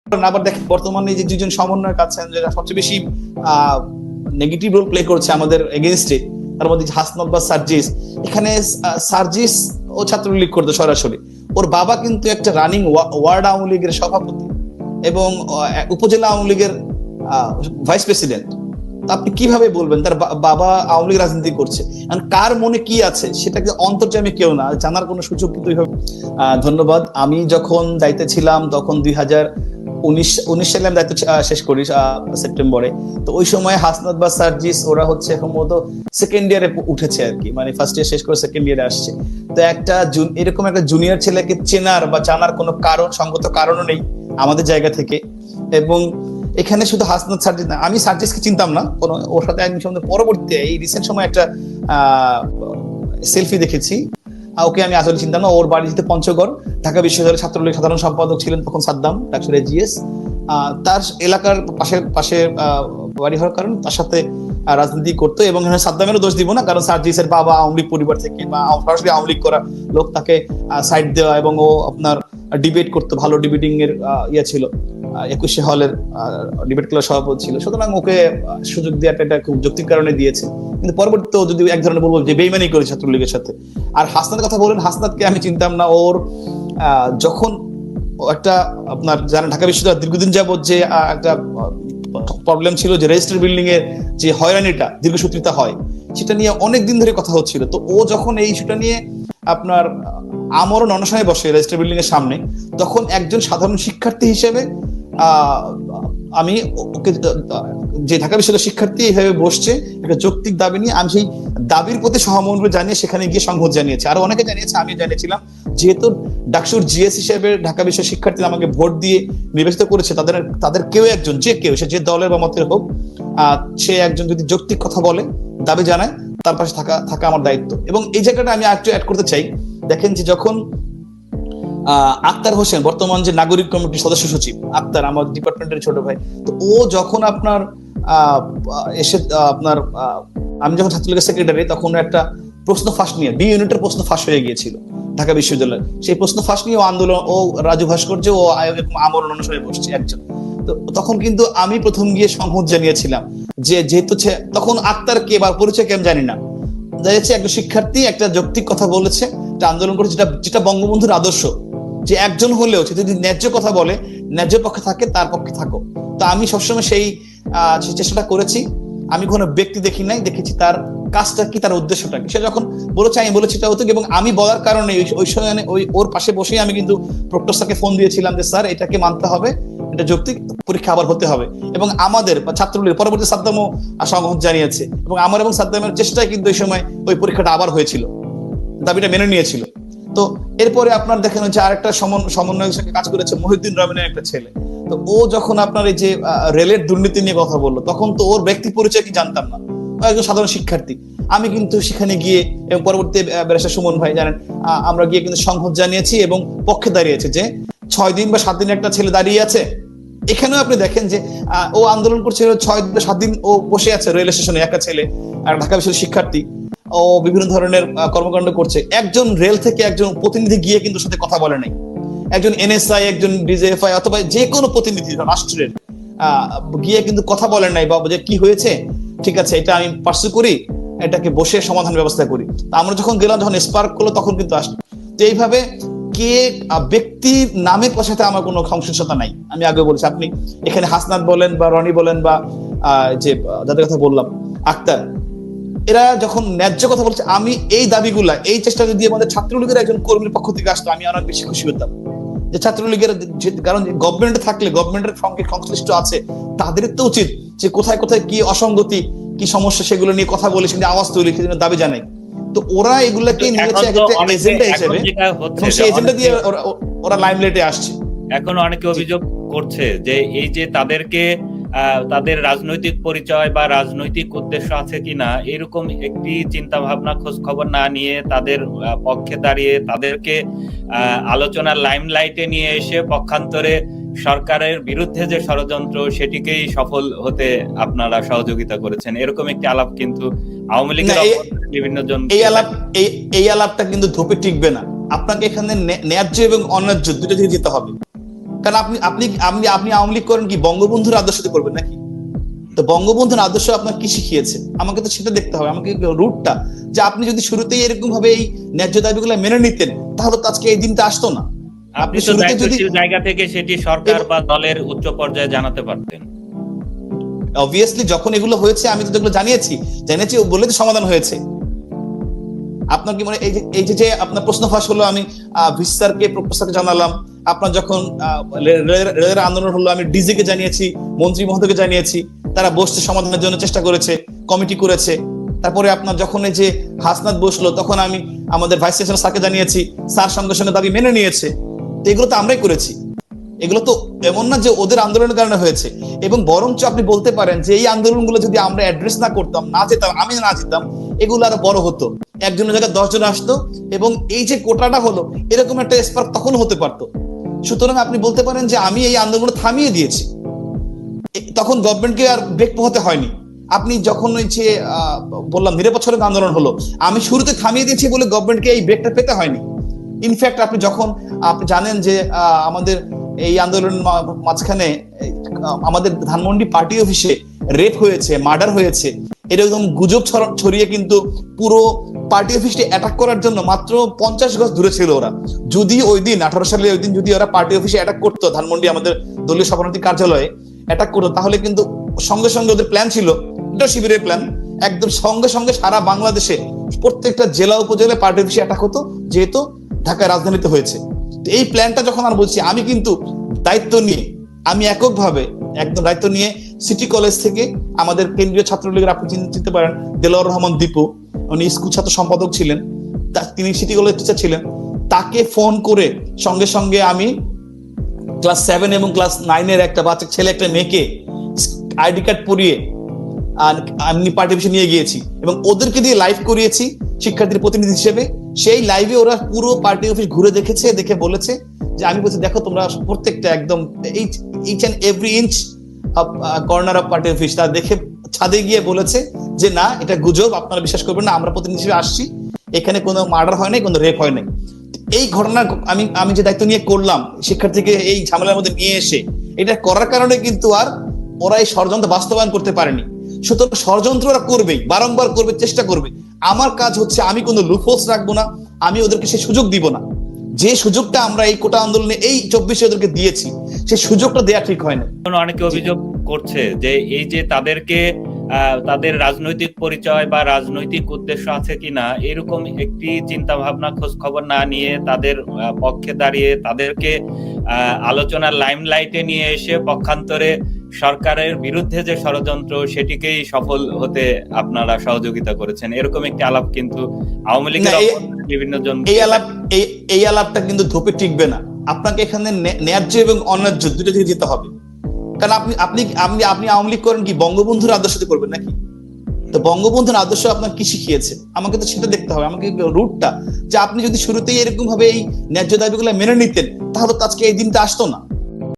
আবার দেখেন বর্তমানে যে দুজন সমন্বয়ক আছেন যারা সবচেয়ে বেশি নেগেটিভ রোল প্লে করছে আমাদের এগেইনস্টে, তার মধ্যে হাসনাত বা সার্জিস। এখানে সার্জিস ও ছাত্রলীগ করতো সরাসরি, ওর বাবা কিন্তু একটা রানিং ওয়ার্ড আওয়ামী লীগের সভাপতি এবং উপজেলা আওয়ামী লীগের ভাইস প্রেসিডেন্ট। আপনি কিভাবে বলবেন তার বাবা আওয়ামী লীগ রাজনীতি করছে? কার মনে কি আছে সেটাকে অন্তর্যামী কেউ না জানার কোনো সুযোগ কিন্তু। ধন্যবাদ। আমি যখন দায়িত্বে ছিলাম তখন 2019 সালে আমি দায়িত্ব শেষ করি সেপ্টেম্বরে। তো ওই সময় হাসনাত বা সার্জিস ওরা হচ্ছে সম্ভবত সেকেন্ড ইয়ারে উঠেছে আর কি, মানে ফার্স্ট ইয়ার শেষ করে সেকেন্ড ইয়ারে আসছে। তো এরকম একটা জুনিয়র ছেলেকে চেনার বা জানার কোনো সঙ্গত কারণও নেই আমাদের জায়গা থেকে। এবং এখানে শুধু হাসনাত সার্জিস না, আমি সার্জিসকে চিনতাম না কোনো, ওর সাথে একদিন পরবর্তীতে এই রিসেন্ট সময় একটা সেলফি দেখেছি। ওকে আমি আসলে চিন্তা না। ওর বাড়ি যেতে পঞ্চগড়, ঢাকা বিশ্ববিদ্যালয়ের ছাত্রলীগ সাধারণ সম্পাদক ছিলেন তখন সাদ্দাম, ডাক্তার জিএস। তার এলাকার পাশে বাড়ি হওয়ার কারণে তার সাথে রাজনীতি করতো। এবং সাদ্দামেরও দোষ দিব না, কারণ সার্জিসের বাবা আওয়ামী লীগ পরিবার থেকে বা সরাসরি আওয়ামী লীগ করা লোক, তাকে সাইড দেওয়া এবং ও আপনার ডিবেট করতো, ভালো ডিবেটিং এর ছিল, 21 হলের ডিবেট ক্লাব সভাপতি ছিল। সুতরাং ওকে সুযোগ দেওয়াটা এটা খুব যৌক্তিক কারণে দিয়েছে। কিন্তু পরবর্তীতে যদি এক ধরনের বলবো যে বেইমানি করে ছাত্রলীগের সাথে। আর হাসনাতের কথা বলেন, হাসনাতকে আমি চিনতাম না। ওর যখন একটা আপনার জানেন ঢাকা বিশ্ববিদ্যালয় দীর্ঘদিন যাবত যে একটা প্রবলেম ছিল যে রেজিস্ট্রার বিল্ডিং এর যে হয়রানিটা দীর্ঘসূত্রিতা হয়, সেটা নিয়ে অনেকদিন ধরে কথা হচ্ছিল। তো ও যখন এই ইস্যুটা নিয়ে আপনার আমরণ অনশনে বসে রেজিস্ট্রার বিল্ডিং এর সামনে, তখন একজন সাধারণ শিক্ষার্থী হিসেবে আমি ওকে, যে ঢাকা বিশ্ববিদ্যালয়ের শিক্ষার্থী এইভাবে বসছে একটা যৌক্তিক দাবি নিয়ে, আমি সেই দাবির প্রতি সহমর্মিতা জানিয়ে সেখানে গিয়ে সংহত জানিয়েছি। আরো অনেকে জানিয়েছে, আমি জানিয়েছিলাম। যেহেতু ডাকসুর জিএস হিসেবে ঢাকা বিশ্বের শিক্ষার্থীরা আমাকে ভোট দিয়ে নির্বাচিত করেছে, তাদের কেউ একজন, যে কেউ, সে যে দলের বা মতের হোক, সে একজন যদি যৌক্তিক কথা বলে, দাবি জানায়, তার পাশে থাকা আমার দায়িত্ব। এবং এই জায়গাটা আমি একটু অ্যাড করতে চাই। দেখেন যে যখন আক্তার হোসেন, বর্তমান যে নাগরিক কমিটির সদস্য সচিব আক্তার, আমার ডিপার্টমেন্টের ছোট ভাই, তো ও যখন আপনার এসে আপনার আমি যখন ছাত্রলীগের সেক্রেটারি, তখন একটা প্রশ্ন ফাঁস নিয়ে বি ইউনিটের প্রশ্ন ফাঁস হয়ে গিয়েছিল ঢাকা বিশ্ববিদ্যালয়ে। সেই প্রশ্ন ফাঁস নিয়ে ও আন্দোলন, ও রাজু ভাস্কর্য ও আমরণ অনুসারে বসছে একজন। তো তখন কিন্তু আমি প্রথম গিয়ে সংহত জানিয়েছিলাম যে যেহেতু তখন আক্তার কে বা পরিচয় কে আমি জানি না, দেখেছি একটা শিক্ষার্থী একটা যৌক্তিক কথা বলেছে, একটা আন্দোলন করেছে, যেটা বঙ্গবন্ধুর আদর্শ, যে একজন হলেও সে যদি ন্যায্য কথা বলে, ন্যায্য পক্ষে থাকে, তার পক্ষে থাকো। তো আমি সবসময় সেই চেষ্টাটা করেছি। আমি কোনো ব্যক্তি দেখি নাই, দেখেছি তার কাজটা কি, তার উদ্দেশ্যটা কি। সে যখন বলেছে আমি বলেছি এটা হতো, এবং আমি বলার কারণে ওই সময় ওর পাশে বসেই আমি কিন্তু প্রক্টর স্যারকে ফোন দিয়েছিলাম যে স্যার এটাকে মানতে হবে, এটা যৌক্তিক, পরীক্ষা আবার হতে হবে। এবং আমাদের ছাত্রলীগের পরবর্তী সাদ্দামও সংহত জানিয়েছে, এবং আমার এবং সাদ্দামের চেষ্টায় কিন্তু ওই সময় ওই পরীক্ষাটা আবার হয়েছিল, দাবিটা মেনে নিয়েছিল। তো এরপরে আপনার দেখেন হচ্ছে আরেকটা সমন্বয়ের সঙ্গে কাজ করেছে মহিউদ্দিন রহমানের একটা ছেলে। তো ও যখন আপনার এই যে রেলের দুর্নীতি নিয়ে কথা বললো, তখন তো ওর ব্যক্তি পরিচয় কি জানতাম না, একজন সাধারণ শিক্ষার্থী। আমি কিন্তু সেখানে গিয়ে এবং পরবর্তী ব্যারিস্টার সুমন ভাই জানেন, আমরা গিয়ে কিন্তু সংহত জানিয়েছি এবং পক্ষে দাঁড়িয়েছে যে 6 দিন বা 7 দিন একটা ছেলে দাঁড়িয়ে আছে। এখানেও আপনি দেখেন যে ও আন্দোলন করছে 6 বা 7 দিন ও বসে আছে রেল স্টেশনে, একটা ছেলে, আর ঢাকা বিশ্ববিদ্যালয়ের শিক্ষার্থী, ও বিভিন্ন ধরনের কর্মকাণ্ড করছে। একজন রেল থেকে একজন প্রতিনিধি গিয়ে কিন্তু সাথে কথা বলে নাই, একজন এনএসআই, একজন ডিজিএফআই অথবা যে কোনো প্রতিনিধি রাষ্ট্রের গিয়ে কিন্তু কথা বলেন নাই, বা যে কি হয়েছে, ঠিক আছে এটা আমি পার্সু করি, এটাকে বসে সমাধান ব্যবস্থা করি। আমরা যখন গেলাম, যখন স্পার্ক করলো, তখন কিন্তু আসলো। তো এইভাবে কে ব্যক্তির নামের সাথে আমার কোনো সংশ্লিষ্টতা নাই। আমি আগে বলছি, আপনি এখানে হাসনাত বলেন বা রনি বলেন বা যে যাদের কথা বললাম আক্তার, এরা যখন ন্যায্য কথা বলছে, আমি এই দাবিগুলা, এই চেষ্টা যদি আমাদের ছাত্রলীগের একজন কর্মীর পক্ষ থেকে আসতো, আমি অনেক বেশি খুশি হতাম। যে ছাত্রলীগের, কারণ গভর্নমেন্টে থাকলে, গভর্নমেন্টের সঙ্গে সংশ্লিষ্ট আছে, তাদের তো উচিত যে কোথায় কোথায় কি অসঙ্গতি, কি সমস্যা, সেগুলো নিয়ে কথা বলে, সেখানে আওয়াজ তৈরি, সেখানে দাবি জানাই। তো ওরা এগুলাকে নিয়েছে একটা এজেন্ডা হিসেবে, এবং সেই এজেন্ডা দিয়ে ওরা লাইমলাইটে আসছে। এখন অনেকে অভিযোগ করছে যে এই যে তাদেরকে তাদের রাজনৈতিক পরিচয় বা রাজনৈতিক উদ্দেশ্য আছে কিনা এরকম একটি চিন্তা ভাবনা খোঁজ খবর না নিয়ে, তাদের পক্ষে দাঁড়িয়ে তাদেরকে আলোচনার লাইমলাইটে নিয়ে এসে পক্ষান্তরে সরকারের বিরুদ্ধে যে ষড়যন্ত্র, সেটিকেই সফল হতে আপনারা সহযোগিতা করেছেন, এরকম একটি আলাপ কিন্তু আওয়ামী লীগের বিভিন্ন জন, এই আলাপটা কিন্তু ধোপে টিকবে না। আপনাকে এখানে ন্যায্য এবং অন্যায্য দুটো দিকে যেতে হবে। কারণ আপনি আপনি আপনি আপনি আওয়ামী লীগ করেন কি বঙ্গবন্ধুর আদর্শতে করবেন নাকি? তো বঙ্গবন্ধুর আদর্শ আপনার কি শিখিয়েছে? আমাকে তো সেটা দেখতে হবে, আমাকে রুটটা, যে আপনি যদি শুরুতেই এরকম ভাবে এই ন্যায্য দাবিগুলো মেনে নিতেন তাহলে তো আজকে এই দিনটা আসতো না। আপনি তো দায়িত্বশীল জায়গা থেকে সেটি সরকার বা দলের উচ্চ পর্যায়ে জানাতে পারতেন। অবভিয়াসলি যখন এগুলো হয়েছে আমি তো এগুলো জানিয়েছি বলে তো সমাধান হয়েছে। আপনার কি মনে এই যে আপনার প্রশ্ন ফাঁস হলো, আমি ভিস্তারকে প্রফেসরকে জানালাম। আপনার যখন রেলের আন্দোলন হলো আমি ডিজি কে জানিয়েছি, মন্ত্রী মহোদয়কে জানিয়েছি, তারা বসতে সমাধানের জন্য চেষ্টা করেছে, কমিটি করেছে। তারপরে আপনার যখন এই যে হাসনাত বসলো তখন আমি আমাদের ভাইস চ্যান্সেলর স্যারকে জানিয়েছি, স্যার সঙ্গে সঙ্গে দাবি মেনে নিয়েছে। তো এগুলো তো আমরাই করেছি, এগুলো তো এমন না যে ওদের আন্দোলনের কারণে হয়েছে। এবং বরঞ্চ আপনি বলতে পারেন যে এই আন্দোলনগুলো যদি আমরা অ্যাড্রেস না করতাম, না যেতাম, আমি না যেতাম, এগুলো আরো বড় হতো, একজনের জায়গায় 10 জন আসতো এবং এই যে কোটাটা হলো এরকম একটা স্পার্ক তখন হতে পারতো। সুতরাং আপনি বলতে পারেন যে আমি এই আন্দোলন থামিয়ে দিয়েছি, তখন গভর্নমেন্টকে আর ব্রেক পোহাতে হয়নি। আপনি যখন ওই যে বললাম নিরপেক্ষ আন্দোলন হলো, আমি শুরুতে থামিয়ে দিয়েছি বলে গভর্নমেন্টকে এই ব্রেকটা পেতে হয়নি। ইনফ্যাক্ট আপনি যখন আপনি জানেন যে আমাদের এই আন্দোলন মাঝখানে আমাদের ধানমন্ডি পার্টি অফিসে রেপ হয়েছে, মার্ডার হয়েছে, এরকম গুজব ছড়িয়ে কিন্তু পুরো পার্টি অফিসটি অ্যাটাক করার জন্য মাত্র 50 গজ দূরে ছিল ওরা। যদি ওই দিন 18 সালে ওই দিন যদি ওরা পার্টি অফিসে অ্যাটাক করতো, ধানমন্ডি আমাদের দলীয় সভাপতি কার্যালয়ে অ্যাটাক করতো, তাহলে কিন্তু সঙ্গে সঙ্গে ওদের প্ল্যান ছিল, এটা শিবিরের প্ল্যান, একদম সঙ্গে সঙ্গে সারা বাংলাদেশে প্রত্যেকটা জেলা উপজেলায় পার্টি অফিসে অ্যাটাক হতো, যেহেতু ঢাকায় রাজধানীতে হয়েছে। তো এই প্ল্যানটা যখন আর বলছি, আমি কিন্তু দায়িত্ব নিয়ে, আমি এককভাবে একদম দায়িত্ব নিয়ে সিটি কলেজ থেকে আমাদের কেন্দ্রীয় ছাত্রলীগের, আপনি চিনতে পারেন দেলোয়ার রহমান দীপু, উনি স্কুল ছাত্র সম্পাদক ছিলেন, তিনি সিটি কলেজ টিচার ছিলেন, তাকে ফোন করে সঙ্গে সঙ্গে আমি ক্লাস 7 এবং ক্লাস 9 এর একটা বাচ্চা ছেলে একটা মেয়েকে আইডি কার্ড পরিয়ে আমি পার্টি অফিসে নিয়ে গিয়েছি এবং ওদেরকে দিয়ে লাইভ করিয়েছি শিক্ষার্থীর প্রতিনিধি হিসেবে। সেই লাইভে ওরা পুরো পার্টি অফিস ঘুরে দেখেছে, দেখে বলেছে যে আমি বলছি দেখো তোমরা প্রত্যেকটা একদম each and every inch corner of party office, তা দেখে ছাদে গিয়ে বলেছে যে না এটা গুজব, আপনারা বিশ্বাস করবেন না, আমরা প্রতিনিধি হিসেবে আসছি, এখানে কোনো মার্ডার হয় নাই, কোনো রেপ হয় নাই। এই ঘটনা আমি যে দায়িত্ব নিয়ে করলাম শিক্ষার্থীকে এই ঝামেলার মধ্যে নিয়ে এসে, এটা করার কারণে কিন্তু আর ওরা এই ষড়যন্ত্র বাস্তবায়ন করতে পারেনি। সুতরাং ষড়যন্ত্র ওরা করবেই, বারংবার করবে, চেষ্টা করবে। আমার কাজ হচ্ছে আমি কোনো লুপহোলস রাখবো না, আমি ওদেরকে সেই সুযোগ দিব না। যে সুযোগটা আমরা এই কোটা আন্দোলনে এই 24 ওদেরকে দিয়েছি, সেই সুযোগটা দেয়া ঠিক হয় না। অনেকে অভিযোগ করছে যে এই যে তাদেরকে তাদের রাজনৈতিক পরিচয় বা রাজনৈতিক উদ্দেশ্য আছে কিনা এরকম একটি চিন্তা ভাবনা খোঁজ খবর না নিয়ে তাদের পক্ষে দাঁড়িয়ে তাদেরকে আলোচনার লাইমলাইটে নিয়ে এসে পক্ষান্তরে সরকারের বিরুদ্ধে যে ষড়যন্ত্র সেটিকেই সফল হতে আপনারা সহযোগিতা করেছেন, এরকম একটি আলাপ কিন্তু আওয়ামী লীগের বিভিন্ন জন, এই আলাপটা কিন্তু ধোপে টিকবে না। আপনাকে এখানে ন্যায্য এবং অন্যায্য দুটো দিকে যেতে হবে। কারণ আপনি আওয়ামী লীগ করেন কি বঙ্গবন্ধুর আদর্শতে করবেন নাকি? তো বঙ্গবন্ধুর আদর্শ আপনার কি শিখিয়েছে? আমাকে তো সেটা দেখতে হবে, আমাকে রুটটা, যে আপনি যদি শুরুতেই এরকম ভাবে এই ন্যায্য দাবিগুলো মেনে নিতেন তাহলে তো আজকে এই দিনটা আসতো না।